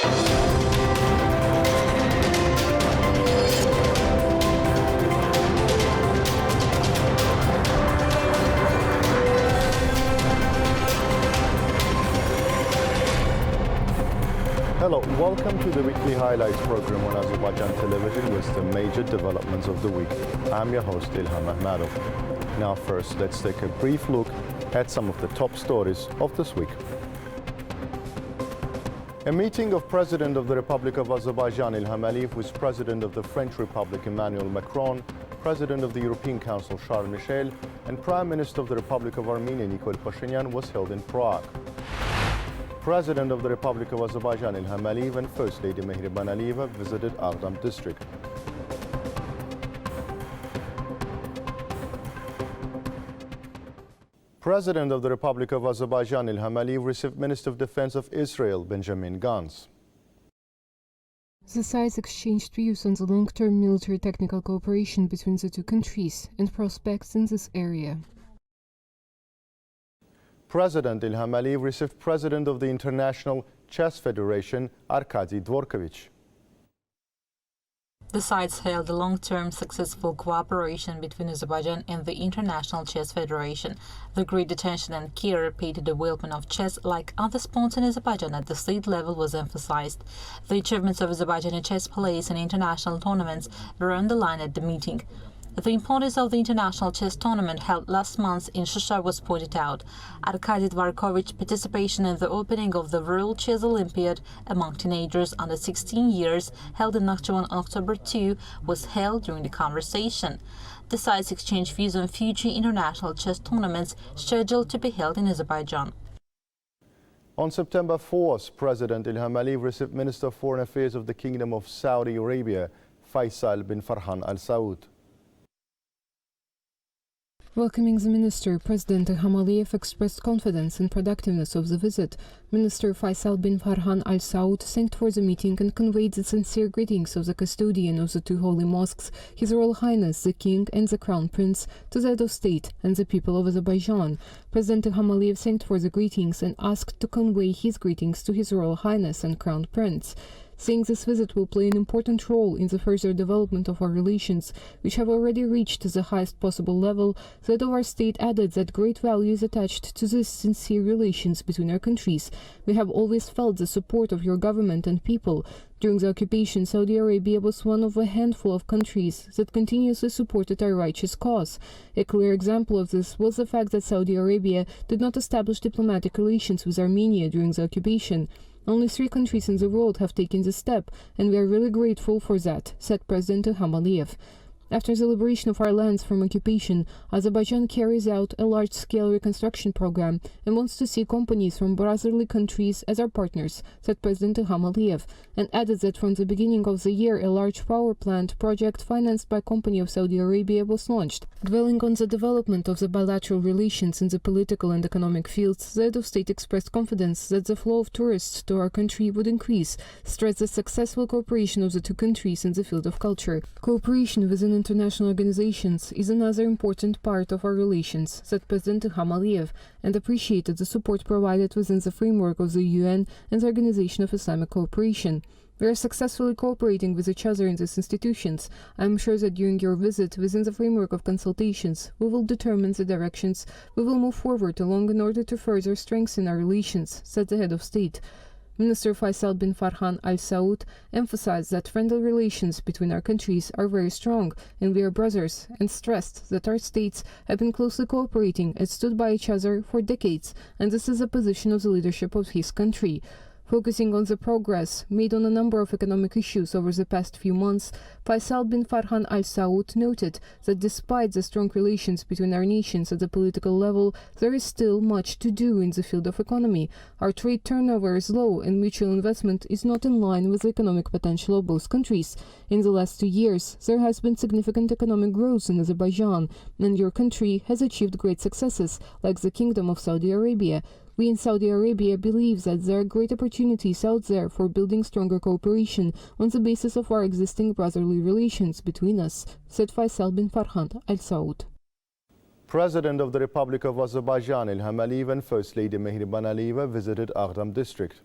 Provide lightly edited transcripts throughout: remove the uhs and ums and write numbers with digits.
Hello, welcome to the weekly highlights program on Azərbaycan Televiziya with the major developments of the week. I'm your host, Ilham Məmmədov. Now first, let's take a brief look at some of the top stories of this week. A meeting of President of the Republic of Azerbaijan, Ilham with President of the French Republic, Emmanuel Macron, President of the European Council, Charles Michel, and Prime Minister of the Republic of Armenia, Nikol Pashinyan, was held in Prague. President of the Republic of Azerbaijan, Ilham Aliyev, and First Lady Mehriban Aliyeva visited Ağdam district. President of the Republic of Azerbaijan, Ilham Aliyev, received Minister of Defense of Israel, Benjamin Gantz. The sides exchanged views on the long-term military technical cooperation between the two countries and prospects in this area. President Ilham Aliyev received President of the International Chess Federation, Arkady Dvorkovich. The sides held a long-term successful cooperation between Azerbaijan and the International Chess Federation. The great attention and care paid to the development of chess, like other sports in Azerbaijan at the state level, was emphasized. The achievements of Azerbaijani chess players in international tournaments were underlined at the meeting. The importance of the international chess tournament held last month in Shusha was pointed out. Arkady Dvorkovich's participation in the opening of the World Chess Olympiad among teenagers under 16 years, held in Nakhchivan on October 2, was held during the conversation. The sides exchanged views on future international chess tournaments scheduled to be held in Azerbaijan. On September 4th, President Ilham Aliyev received Minister of Foreign Affairs of the Kingdom of Saudi Arabia, Faisal bin Farhan Al Saud. Welcoming the minister, President Ilham Aliyev expressed confidence in productiveness of the visit. Minister Faisal bin Farhan Al Saud thanked for the meeting and conveyed the sincere greetings of the custodian of the two holy mosques, His Royal Highness the King and the Crown Prince, to the head of state and the people of Azerbaijan. President Ilham Aliyev thanked for the greetings and asked to convey his greetings to His Royal Highness and Crown Prince, saying this visit will play an important role in the further development of our relations, which have already reached the highest possible level. The head of our state added that great value is attached to these sincere relations between our countries. We have always felt the support of your government and people. During the occupation, Saudi Arabia was one of a handful of countries that continuously supported our righteous cause. A clear example of this was the fact that Saudi Arabia did not establish diplomatic relations with Armenia during the occupation. Only 3 countries in the world have taken this step, and we are really grateful for that, said President Ilham Aliyev. After the liberation of our lands from occupation, Azerbaijan carries out a large-scale reconstruction program and wants to see companies from brotherly countries as our partners, said President Ilham Aliyev, and added that from the beginning of the year a large power plant project financed by a company of Saudi Arabia was launched. Dwelling on the development of the bilateral relations in the political and economic fields, the head of state expressed confidence that the flow of tourists to our country would increase, stressed the successful cooperation of the two countries in the field of culture. Cooperation within international organizations is another important part of our relations, said President Ilham Aliyev, and appreciated the support provided within the framework of the UN and the Organization of Islamic Cooperation. We are successfully cooperating with each other in these institutions. I am sure that during your visit, within the framework of consultations, we will determine the directions we will move forward along in order to further strengthen our relations, said the head of state. Minister Faisal bin Farhan Al Saud emphasized that friendly relations between our countries are very strong and we are brothers, and stressed that our states have been closely cooperating and stood by each other for decades, and this is a position of the leadership of his country. Focusing on the progress made on a number of economic issues over the past few months, Faisal bin Farhan Al Saud noted that despite the strong relations between our nations at the political level, there is still much to do in the field of economy. Our trade turnover is low and mutual investment is not in line with the economic potential of both countries. In the last 2 years, there has been significant economic growth in Azerbaijan, and your country has achieved great successes, like the Kingdom of Saudi Arabia. We in Saudi Arabia believe that there are great opportunities out there for building stronger cooperation on the basis of our existing brotherly relations between us, said Faisal bin Farhan Al Saud. President of the Republic of Azerbaijan, Ilham Aliyev, and First Lady Mehriban Aliyeva visited Ağdam district.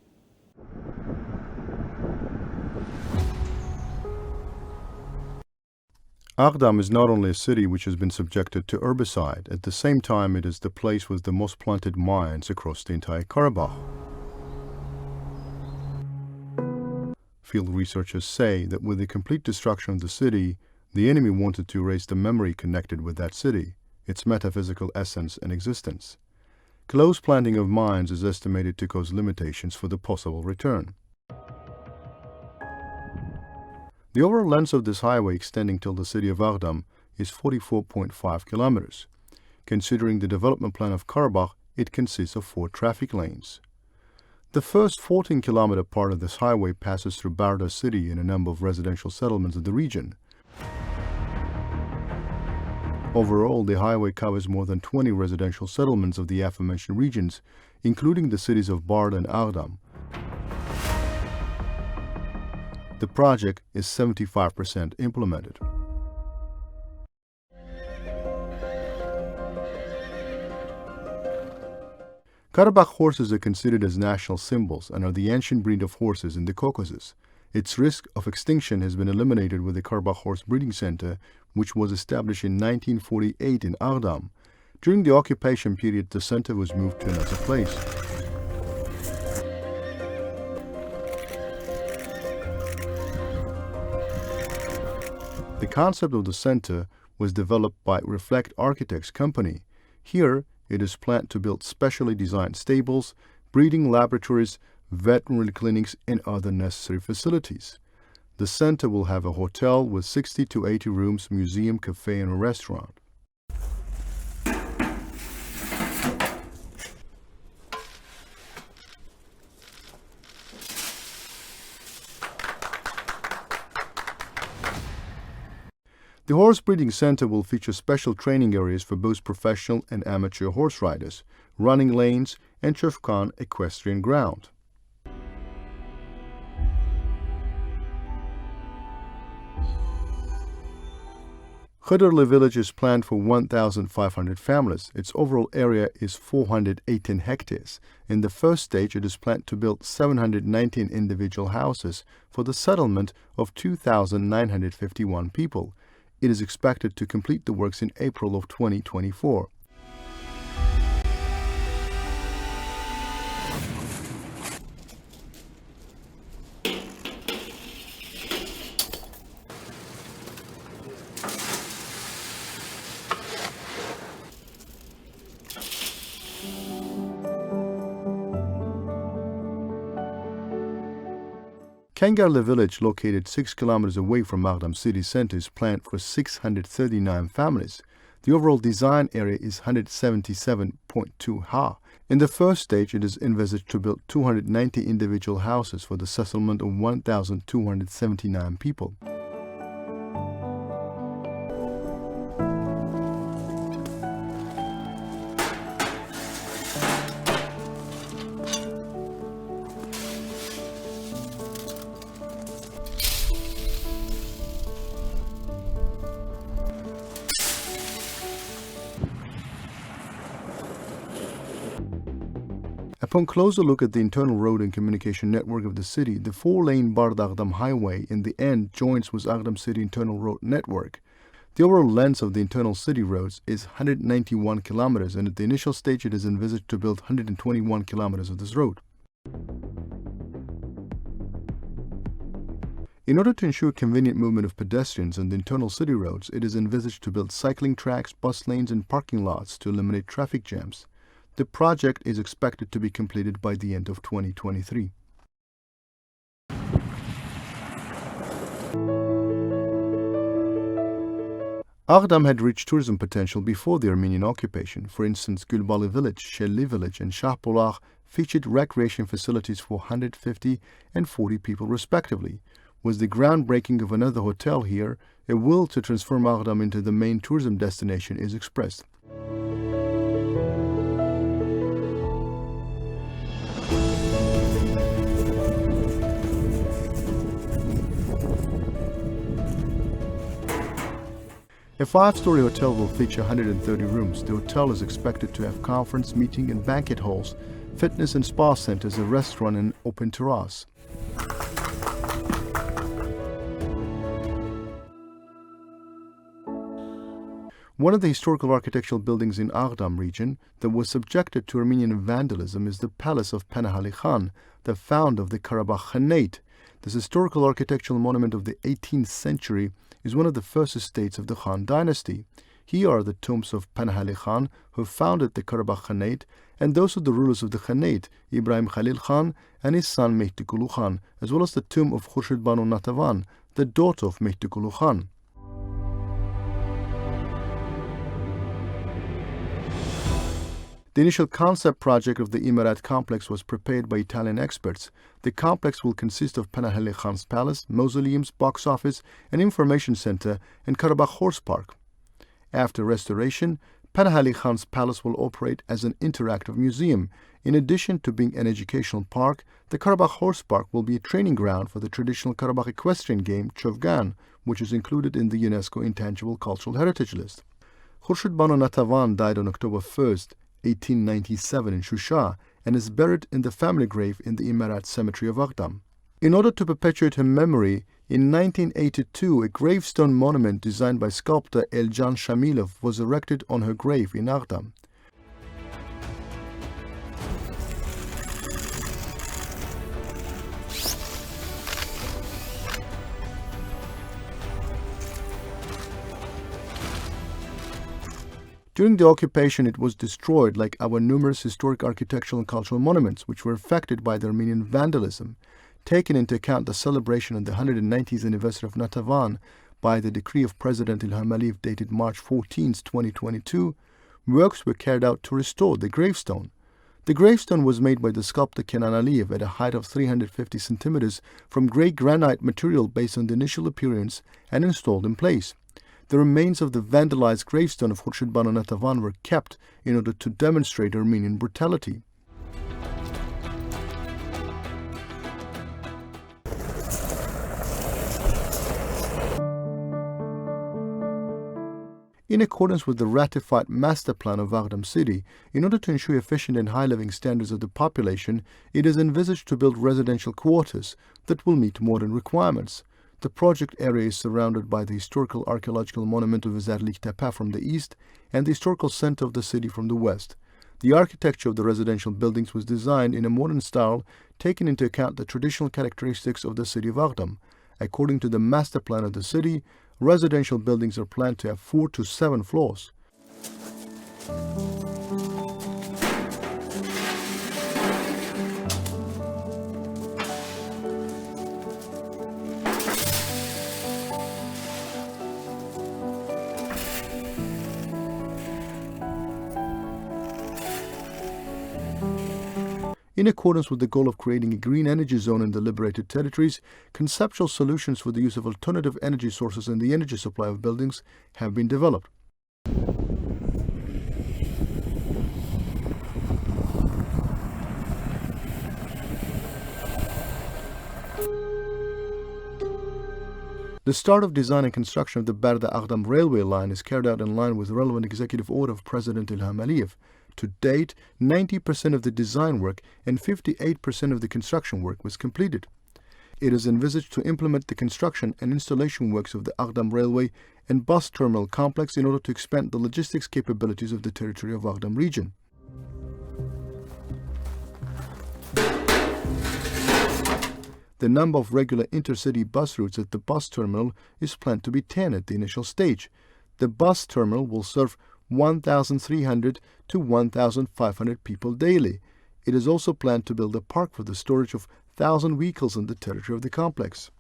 Ağdam is not only a city which has been subjected to herbicide, at the same time it is the place with the most planted mines across the entire Karabakh. Field researchers say that with the complete destruction of the city, the enemy wanted to erase the memory connected with that city, its metaphysical essence and existence. Close planting of mines is estimated to cause limitations for the possible return. The overall length of this highway extending till the city of Ağdam is 44.5 kilometers. Considering the development plan of Karabakh, it consists of 4 traffic lanes. The first 14-kilometer part of this highway passes through Barda city and a number of residential settlements of the region. Overall, the highway covers more than 20 residential settlements of the aforementioned regions, including the cities of Barda and Ağdam. The project is 75% implemented. Karabakh horses are considered as national symbols and are the ancient breed of horses in the Caucasus. Its risk of extinction has been eliminated with the Karabakh Horse Breeding Center, which was established in 1948 in Ağdam. During the occupation period, the center was moved to another place. The concept of the center was developed by Reflect Architects Company. Here, it is planned to build specially designed stables, breeding laboratories, veterinary clinics, and other necessary facilities. The center will have a hotel with 60 to 80 rooms, museum, cafe, and a restaurant. The Horse Breeding Center will feature special training areas for both professional and amateur horse riders, running lanes, and Chufkan equestrian ground. Khadırlı village is planned for 1,500 families. Its overall area is 418 hectares. In the first stage, it is planned to build 719 individual houses for the settlement of 2,951 people. It is expected to complete the works in April of 2024. Kangarlı village, located 6 kilometers away from Ağdam city center, is planned for 639 families. The overall design area is 177.2 ha. In the first stage, it is envisaged to build 290 individual houses for the settlement of 1,279 people. Upon closer look at the internal road and communication network of the city, the 4-lane Barda-Ağdam highway in the end joins with Ağdam city internal road network. The overall length of the internal city roads is 191 kilometers, and at the initial stage it is envisaged to build 121 kilometers of this road. In order to ensure convenient movement of pedestrians on the internal city roads, it is envisaged to build cycling tracks, bus lanes, and parking lots to eliminate traffic jams. The project is expected to be completed by the end of 2023. Ağdam had rich tourism potential before the Armenian occupation. For instance, Gulbalı village, Shelli village, and Shahbulaq featured recreation facilities for 150 and 40 people respectively. With the groundbreaking of another hotel here, a will to transform Ağdam into the main tourism destination is expressed. A 5-story hotel will feature 130 rooms. The hotel is expected to have conference, meeting, and banquet halls, fitness and spa centers, a restaurant, and open terrace. One of the historical architectural buildings in Ağdam region that was subjected to Armenian vandalism is the Palace of Penahali Khan, the founder of the Karabakh Khanate. This historical architectural monument of the 18th century is one of the first estates of the Khan dynasty. Here are the tombs of Penahali Khan, who founded the Karabakh Khanate, and those of the rulers of the Khanate, Ibrahim Khalil Khan and his son Mehdi Kulu Khan, as well as the tomb of Khurshid Banu Natavan, the daughter of Mehdi Kulu Khan. The initial concept project of the Imarat complex was prepared by Italian experts. The complex will consist of Penahali Khan's palace, mausoleums, box office, an information center, and Karabakh Horse Park. After restoration, Penahali Khan's palace will operate as an interactive museum. In addition to being an educational park, the Karabakh Horse Park will be a training ground for the traditional Karabakh equestrian game Chovgan, which is included in the UNESCO Intangible Cultural Heritage List. Khurshid Banu Natavan died on October 1st, 1897 in Shusha, and is buried in the family grave in the Imarat Cemetery of Ağdam. In order to perpetuate her memory, in 1982 a gravestone monument designed by sculptor Eljan Shamilov was erected on her grave in Ağdam. During the occupation, it was destroyed like our numerous historic architectural and cultural monuments, which were affected by the Armenian vandalism. Taking into account the celebration of the 190th anniversary of Natavan by the decree of President Ilham Aliyev dated March 14, 2022, works were carried out to restore the gravestone. The gravestone was made by the sculptor Kenan Aliyev at a height of 350 centimeters from grey granite material based on the initial appearance and installed in place. The remains of the vandalized gravestone of Khurshid Banu Natavan were kept in order to demonstrate Armenian brutality. In accordance with the ratified master plan of Ağdam city, in order to ensure efficient and high living standards of the population, it is envisaged to build residential quarters that will meet modern requirements. The project area is surrounded by the historical archaeological monument of Azərlik Tepe from the east and the historical center of the city from the west. The architecture of the residential buildings was designed in a modern style, taking into account the traditional characteristics of the city of Ağdam. According to the master plan of the city, residential buildings are planned to have 4 to 7 floors. In accordance with the goal of creating a green energy zone in the liberated territories, conceptual solutions for the use of alternative energy sources in the energy supply of buildings have been developed. The start of design and construction of the Bərdə-Ağdam railway line is carried out in line with the relevant executive order of President Ilham Aliyev. To date, 90% of the design work and 58% of the construction work was completed. It is envisaged to implement the construction and installation works of the Ağdam railway and bus terminal complex in order to expand the logistics capabilities of the territory of Ağdam region. The number of regular intercity bus routes at the bus terminal is planned to be 10 at the initial stage. The bus terminal will serve 1,300 to 1,500 people daily. It is also planned to build a park for the storage of 1,000 vehicles in the territory of the complex.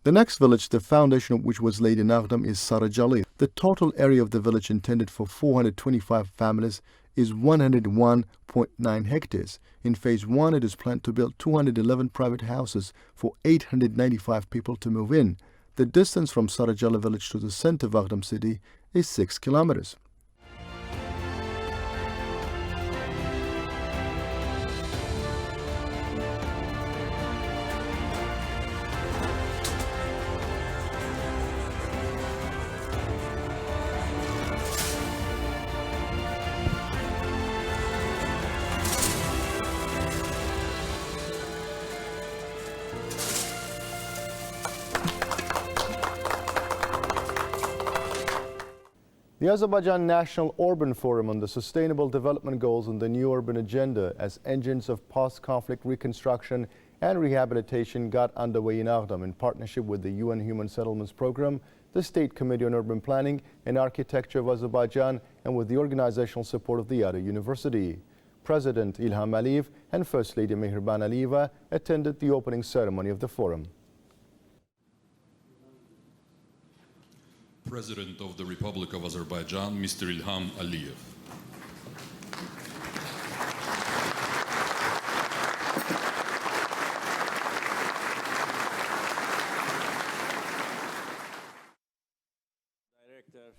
The next village, the foundation of which was laid in Ağdam, is Sarıcalı. The total area of the village intended for 425 families is 101.9 hectares. In Phase 1, it is planned to build 211 private houses for 895 people to move in. The distance from Sarıcalı village to the center of Ağdam city is 6 kilometers. The Azerbaijan National Urban Forum on the Sustainable Development Goals and the New Urban Agenda as engines of post-conflict reconstruction and rehabilitation got underway in Ağdam in partnership with the UN Human Settlements Program, the State Committee on Urban Planning and Architecture of Azerbaijan, and with the organizational support of the Yada University. President İlham Aliyev and First Lady Mehriban Aliyeva attended the opening ceremony of the forum. President of the Republic of Azerbaijan, Mr. İlham Aliyev.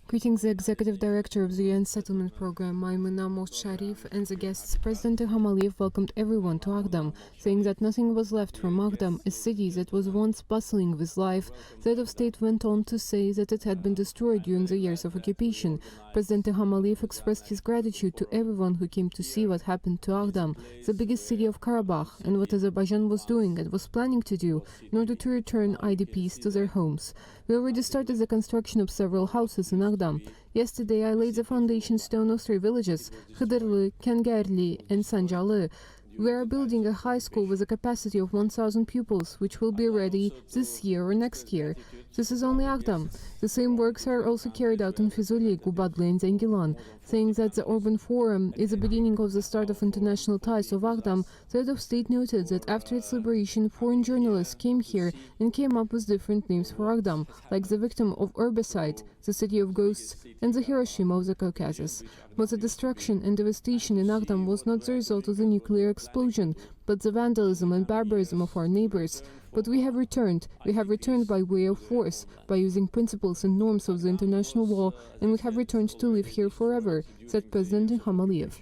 Greetings, the Executive Director of the UN Settlement Program, Maymuna Moghsharif, and the guests. President İlham Aliyev welcomed everyone to Ağdam, saying that nothing was left from Ağdam, a city that was once bustling with life. The head of state went on to say that it had been destroyed during the years of occupation. President İlham Aliyev expressed his gratitude to everyone who came to see what happened to Ağdam, the biggest city of Karabakh, and what Azerbaijan was doing and was planning to do in order to return IDPs to their homes. We already started the construction of several houses in Ağdam. Yesterday, I laid the foundation stone of 3 villages, Hıdırlı, Kengerli, and Sancalı. We are building a high school with a capacity of 1,000 pupils, which will be ready this year or next year. This is only Ağdam. The same works are also carried out in Füzuli, Gubadlı, and Zengilan. Saying that the Urban Forum is the beginning of the start of international ties of Ağdam, the head of state noted that after its liberation, foreign journalists came here and came up with different names for Ağdam, like the victim of Urbicide, the city of ghosts, and the Hiroshima of the Caucasus. But the destruction and devastation in Ağdam was not the result of the nuclear explosion, but the vandalism and barbarism of our neighbors. But we have returned by way of force, by using principles and norms of the international law, and we have returned to live here forever, said President İlham Aliyev.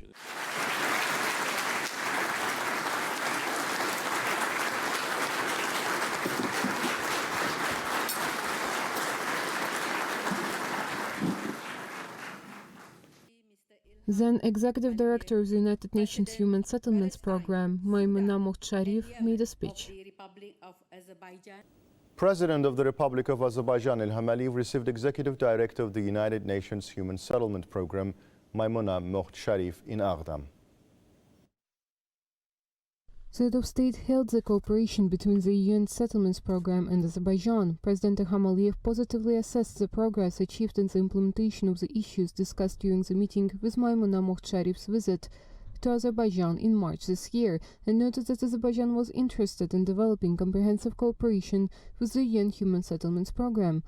Then Executive Director of the United Nations Human Settlements Program, Maymuna Moghsharif, made a speech. President of the Republic of Azerbaijan İlham Aliyev received Executive Director of the United Nations Human Settlement Program, Maymuna Moghsharif, in Ağdam. The head of state held the cooperation between the UN Settlements Program and Azerbaijan. President İlham Aliyev positively assessed the progress achieved in the implementation of the issues discussed during the meeting with Maymuna Moghsharif's visit to Azerbaijan in March this year, and noted that Azerbaijan was interested in developing comprehensive cooperation with the UN Human Settlements Program.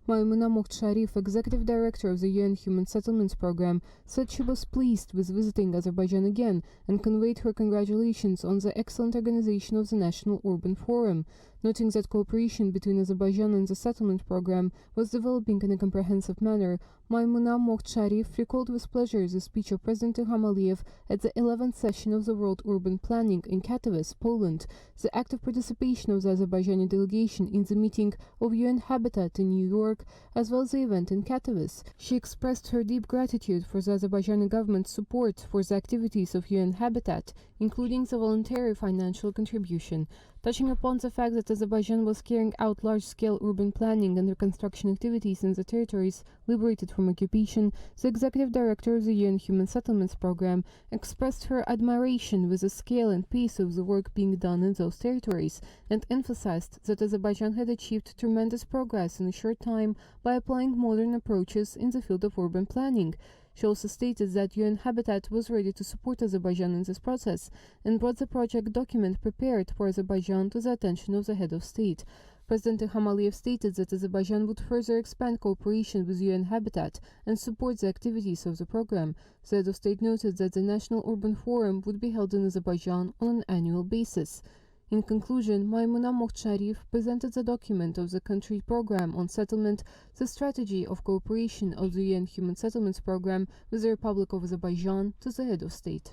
Maymuna Moghsharif, Executive Director of the UN Human Settlements Program, said she was pleased with visiting Azerbaijan again and conveyed her congratulations on the excellent organization of the National Urban Forum, noting that cooperation between Azerbaijan and the settlement program was developing in a comprehensive manner. Maymuna Moghsharif recalled with pleasure the speech of President İlham Aliyev at the 11th session of the World Urban Planning in Katowice, Poland, the active participation of the Azerbaijani delegation in the meeting of UN Habitat in New York, as well as the event in Katowice. She expressed her deep gratitude for the Azerbaijani government's support for the activities of UN Habitat, including the voluntary financial contribution. Touching upon the fact that Azerbaijan was carrying out large-scale urban planning and reconstruction activities in the territories liberated from occupation, the Executive Director of the UN Human Settlements Program expressed her admiration with the scale and pace of the work being done in those territories, and emphasized that Azerbaijan had achieved tremendous progress in a short time by applying modern approaches in the field of urban planning. She also stated that UN Habitat was ready to support Azerbaijan in this process and brought the project document prepared for Azerbaijan to the attention of the head of state. President İlham Aliyev stated that Azerbaijan would further expand cooperation with UN Habitat and support the activities of the program. The head of state noted that the National Urban Forum would be held in Azerbaijan on an annual basis. In conclusion, Maymuna Moghsharif presented the document of the country program on settlement, the strategy of cooperation of the UN Human Settlements Program with the Republic of Azerbaijan, to the head of state.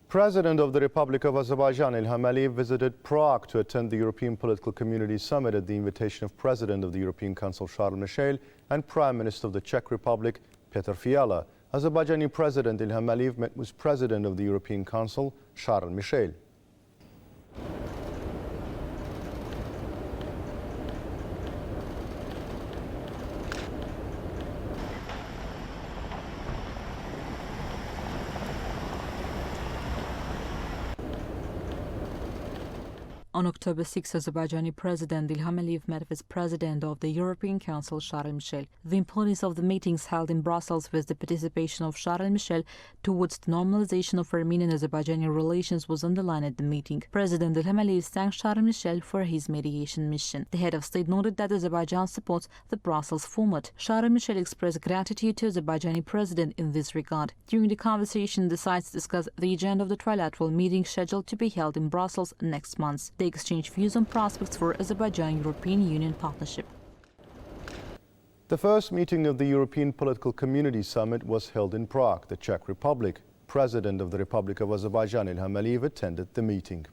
President of the Republic of Azerbaijan İlham Aliyev visited Prague to attend the European Political Community Summit at the invitation of President of the European Council Charles Michel and Prime Minister of the Czech Republic Petr Fiala. Azerbaijani President İlham Aliyev met with President of the European Council Charles Michel. On October 6, Azerbaijani President İlham met with President of the European Council, Charles Michel. The importance of the meetings held in Brussels with the participation of Charles Michel towards the normalization of Armenian-Azerbaijani relations was underlined at the meeting. President İlham thanked Charles Michel for his mediation mission. The head of state noted that Azerbaijan supports the Brussels format. Charles Michel expressed gratitude to Azerbaijani President in this regard. During the conversation, the sides discussed the agenda of the trilateral meeting scheduled to be held in Brussels next month. They exchanged views on prospects for Azerbaijan-European Union partnership. The first meeting of the European Political Community Summit was held in Prague, the Czech Republic. President of the Republic of Azerbaijan, Ilham attended the meeting.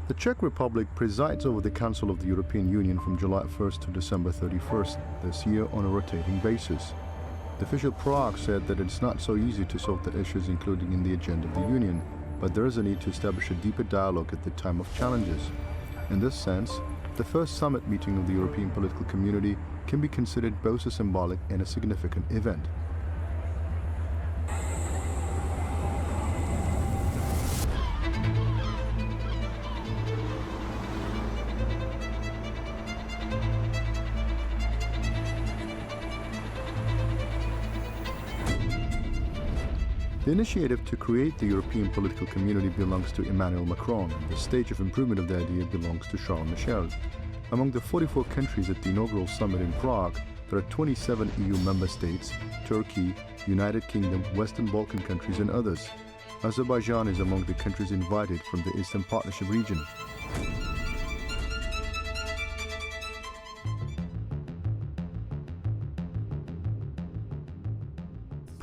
The Czech Republic presides over the Council of the European Union from July 1st to December 31st this year on a rotating basis. The official Prague said that it's not so easy to solve the issues included in the agenda of the Union, but there is a need to establish a deeper dialogue at the time of challenges. In this sense, the first summit meeting of the European political community can be considered both a symbolic and a significant event. The initiative to create the European political community belongs to Emmanuel Macron, and the stage of improvement of the idea belongs to Charles Michel. Among the 44 countries at the inaugural summit in Prague, there are 27 EU member states, Turkey, United Kingdom, Western Balkan countries and others. Azerbaijan is among the countries invited from the Eastern Partnership region.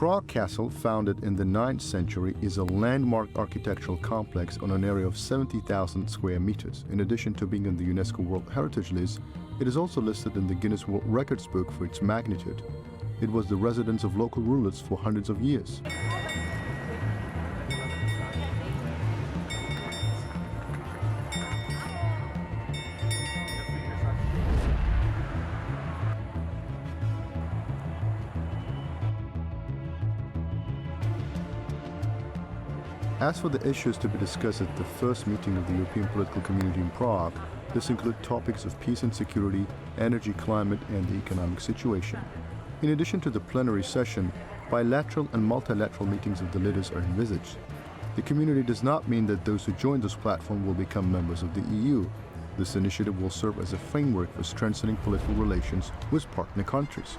Prague Castle, founded in the 9th century, is a landmark architectural complex on an area of 70,000 square meters. In addition to being on the UNESCO World Heritage List, it is also listed in the Guinness World Records book for its magnitude. It was the residence of local rulers for hundreds of years. As for the issues to be discussed at the first meeting of the European Political Community in Prague, this includes topics of peace and security, energy, climate, and the economic situation. In addition to the plenary session, bilateral and multilateral meetings of the leaders are envisaged. The community does not mean that those who join this platform will become members of the EU. This initiative will serve as a framework for strengthening political relations with partner countries.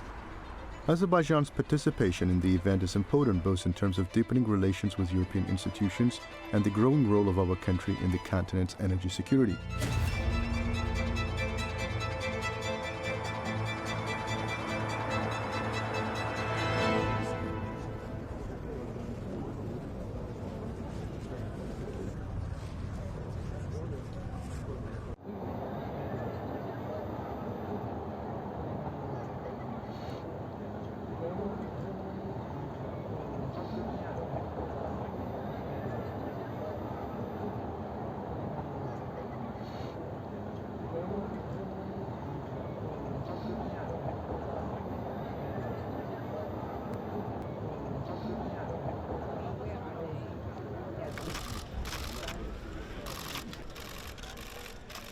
Azerbaijan's participation in the event is important both in terms of deepening relations with European institutions and the growing role of our country in the continent's energy security.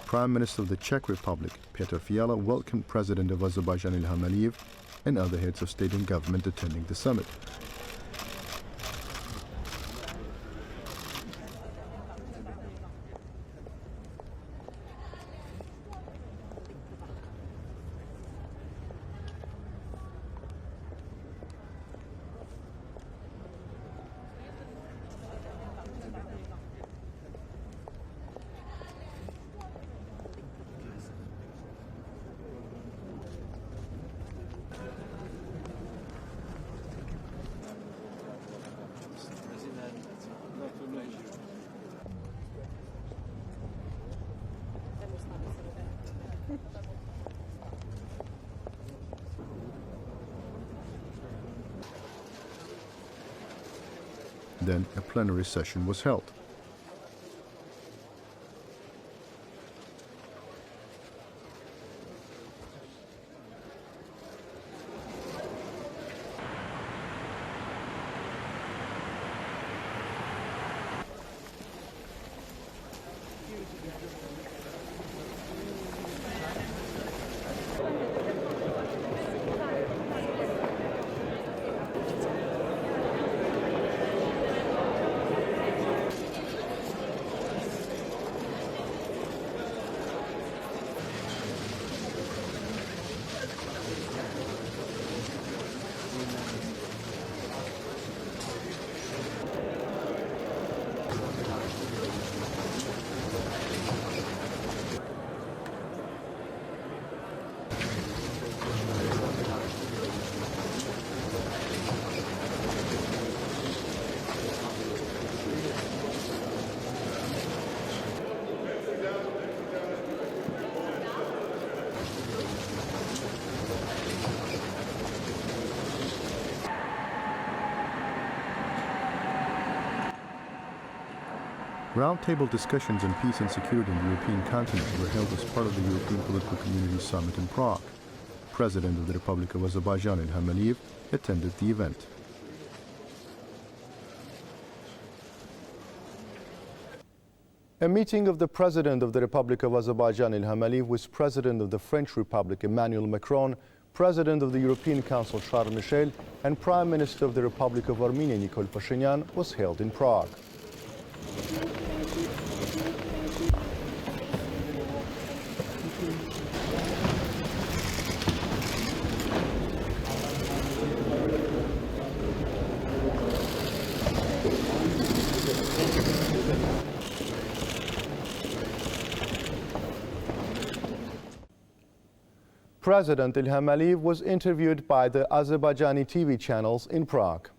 Prime Minister of the Czech Republic, Petr Fiala, welcomed President of Azerbaijan Ilham and other heads of state and government attending the summit. Then a plenary session was held. Roundtable discussions on peace and security in the European continent were held as part of the European Political Community Summit in Prague. President of the Republic of Azerbaijan Ilham Aliyev attended the event. A meeting of the President of the Republic of Azerbaijan Ilham Aliyev with President of the French Republic Emmanuel Macron, President of the European Council Charles Michel, and Prime Minister of the Republic of Armenia Nikol Pashinyan was held in Prague. President Ilham Aliyev was interviewed by the Azerbaijani TV channels in Prague.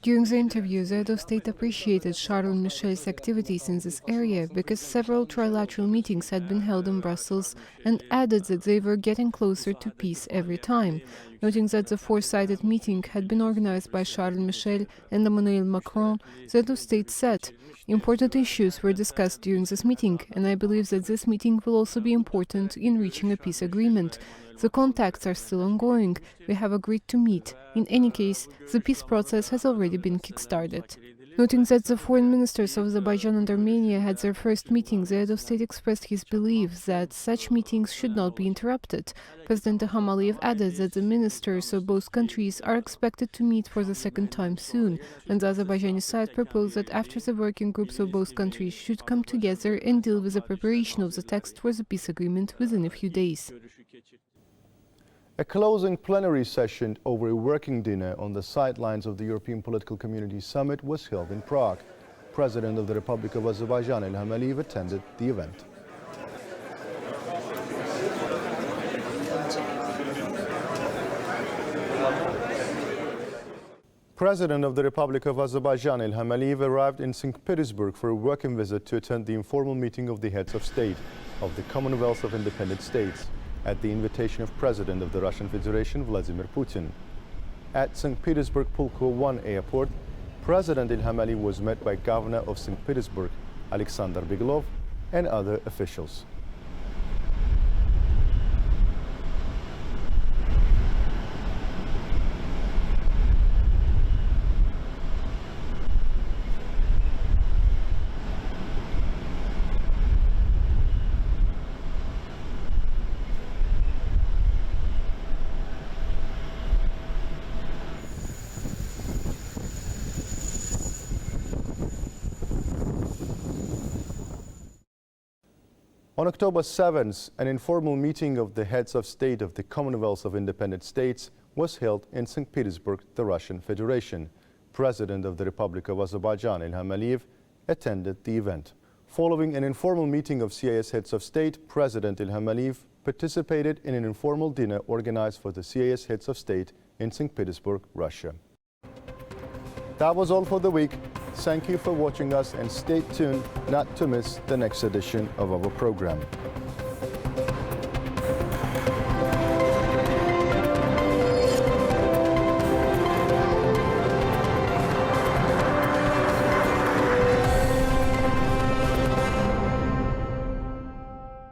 During the interview, the head of state appreciated Charles Michel's activities in this area because several trilateral meetings had been held in Brussels and added that they were getting closer to peace every time, noting that the four-sided meeting had been organized by Charles Michel and Emmanuel Macron. The head of state said, "Important issues were discussed during this meeting, and I believe that this meeting will also be important in reaching a peace agreement. The contacts are still ongoing. We have agreed to meet. In any case, the peace process has already been kick-started." Noting that the foreign ministers of Azerbaijan and Armenia had their first meeting, the head of state expressed his belief that such meetings should not be interrupted. President Ilham Aliyev added that the ministers of both countries are expected to meet for the second time soon, and the Azerbaijani side proposed that after the working groups of both countries should come together and deal with the preparation of the text for the peace agreement within a few days. A closing plenary session over a working dinner on the sidelines of the European Political Community Summit was held in Prague. President of the Republic of Azerbaijan Ilham Aliyev attended the event. President of the Republic of Azerbaijan Ilham Aliyev arrived in St. Petersburg for a working visit to attend the informal meeting of the heads of state of the Commonwealth of Independent States, at the invitation of President of the Russian Federation Vladimir Putin. At St. Petersburg Pulkovo 1 airport, President Ilham Aliyev was met by Governor of St. Petersburg Alexander Biglov and other officials. On October 7th, an informal meeting of the heads of state of the Commonwealth of Independent States was held in St. Petersburg, the Russian Federation. President of the Republic of Azerbaijan Ilham Aliyev attended the event. Following an informal meeting of CIS heads of state, President Ilham Aliyev participated in an informal dinner organized for the CIS heads of state in St. Petersburg, Russia. That was all for the week. Thank you for watching us and stay tuned not to miss the next edition of our program.